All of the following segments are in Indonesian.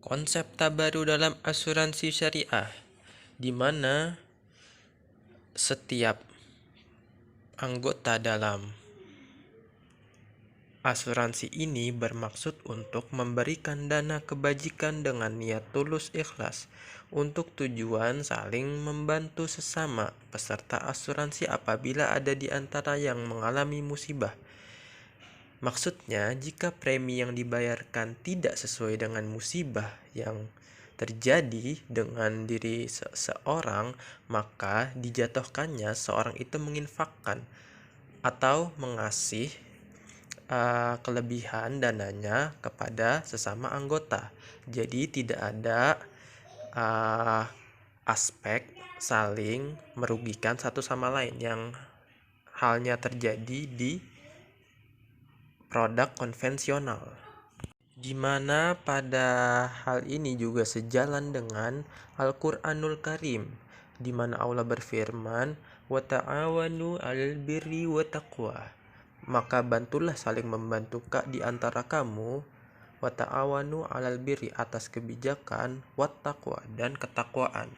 Konsep terbaru dalam asuransi syariah, di mana setiap anggota dalam asuransi ini bermaksud untuk memberikan dana kebajikan dengan niat tulus ikhlas untuk tujuan saling membantu sesama peserta asuransi apabila ada di antara yang mengalami musibah. Maksudnya, jika premi yang dibayarkan tidak sesuai dengan musibah yang terjadi dengan diri seseorang, maka dijatuhkannya seorang itu menginfakkan atau mengasih kelebihan dananya kepada sesama anggota. Jadi tidak ada aspek saling merugikan satu sama lain yang halnya terjadi di produk konvensional, di mana pada hal ini juga sejalan dengan Al-Qur'anul Karim, di mana Allah berfirman, "Wa ta'awanu 'alal birri wa taqwa." Maka bantulah saling membantu di antara kamu, wa ta'awanu 'alal birri, atas kebijakan, wa taqwa, dan ketakwaan.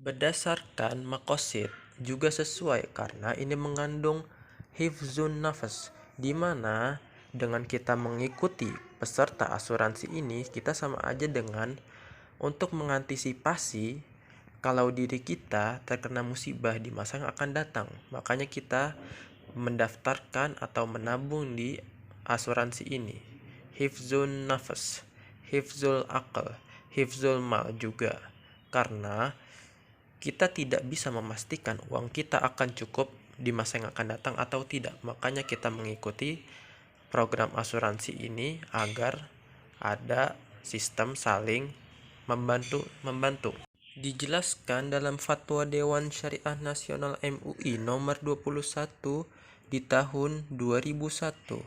Berdasarkan maqasid juga sesuai karena ini mengandung hifzun nafas, di mana dengan kita mengikuti peserta asuransi ini, kita sama aja dengan untuk mengantisipasi kalau diri kita terkena musibah di masa yang akan datang. Makanya kita mendaftarkan atau menabung di asuransi ini. Hifzun nafas, hifzul akal, hifzul mal juga. Karena kita tidak bisa memastikan uang kita akan cukup di masa yang akan datang atau tidak. Makanya kita mengikuti program asuransi ini agar ada sistem saling membantu. Dijelaskan dalam Fatwa Dewan Syariah Nasional MUI nomor 21 di tahun 2001,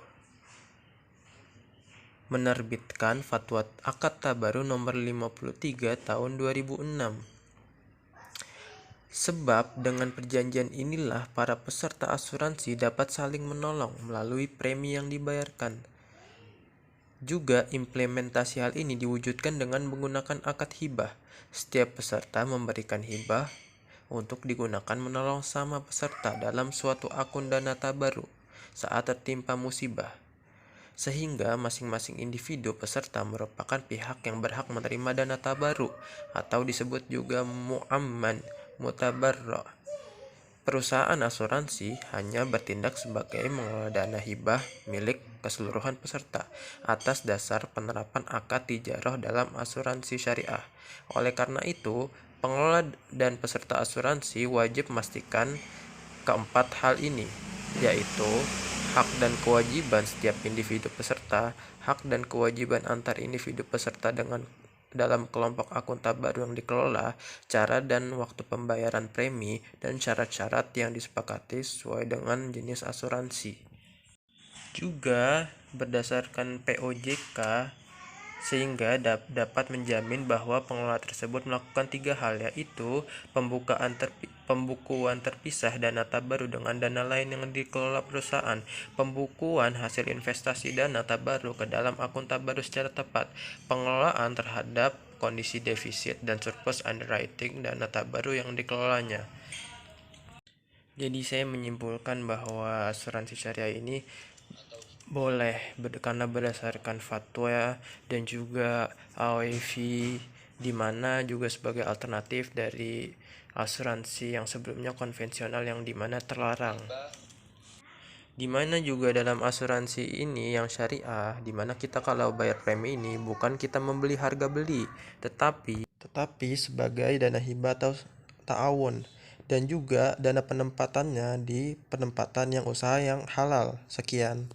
menerbitkan Fatwa Akad Tabaru nomor 53 tahun 2006. Sebab dengan perjanjian inilah para peserta asuransi dapat saling menolong melalui premi yang dibayarkan. Juga implementasi hal ini diwujudkan dengan menggunakan akad hibah. Setiap peserta memberikan hibah untuk digunakan menolong sama peserta dalam suatu akun dana tabaru saat tertimpa musibah. Sehingga masing-masing individu peserta merupakan pihak yang berhak menerima dana tabaru atau disebut juga mu'amman mutabarra. Perusahaan asuransi hanya bertindak sebagai mengelola dana hibah milik keseluruhan peserta atas dasar penerapan akad tijarah dalam asuransi syariah. Oleh karena itu, pengelola dan peserta asuransi wajib memastikan keempat hal ini, yaitu hak dan kewajiban setiap individu peserta, hak dan kewajiban antar individu peserta dalam kelompok akun tabaru yang dikelola, cara dan waktu pembayaran premi, dan syarat-syarat yang disepakati sesuai dengan jenis asuransi. Juga berdasarkan POJK, sehingga dapat menjamin bahwa pengelola tersebut melakukan 3 hal, yaitu pembukuan terpisah dana tabaru dengan dana lain yang dikelola perusahaan, pembukuan hasil investasi dana tabaru ke dalam akun tabaru secara tepat, pengelolaan terhadap kondisi defisit dan surplus underwriting dana tabaru yang dikelolanya. Jadi saya menyimpulkan bahwa asuransi syariah ini boleh karena berdasarkan fatwa dan juga AOIV, di mana juga sebagai alternatif dari asuransi yang sebelumnya konvensional yang dimana terlarang. Dimana juga dalam asuransi ini yang syariah, dimana kita kalau bayar premi ini bukan kita membeli harga beli, tetapi sebagai dana hibah atau ta'awun, dan juga dana penempatannya di penempatan yang usaha yang halal. Sekian.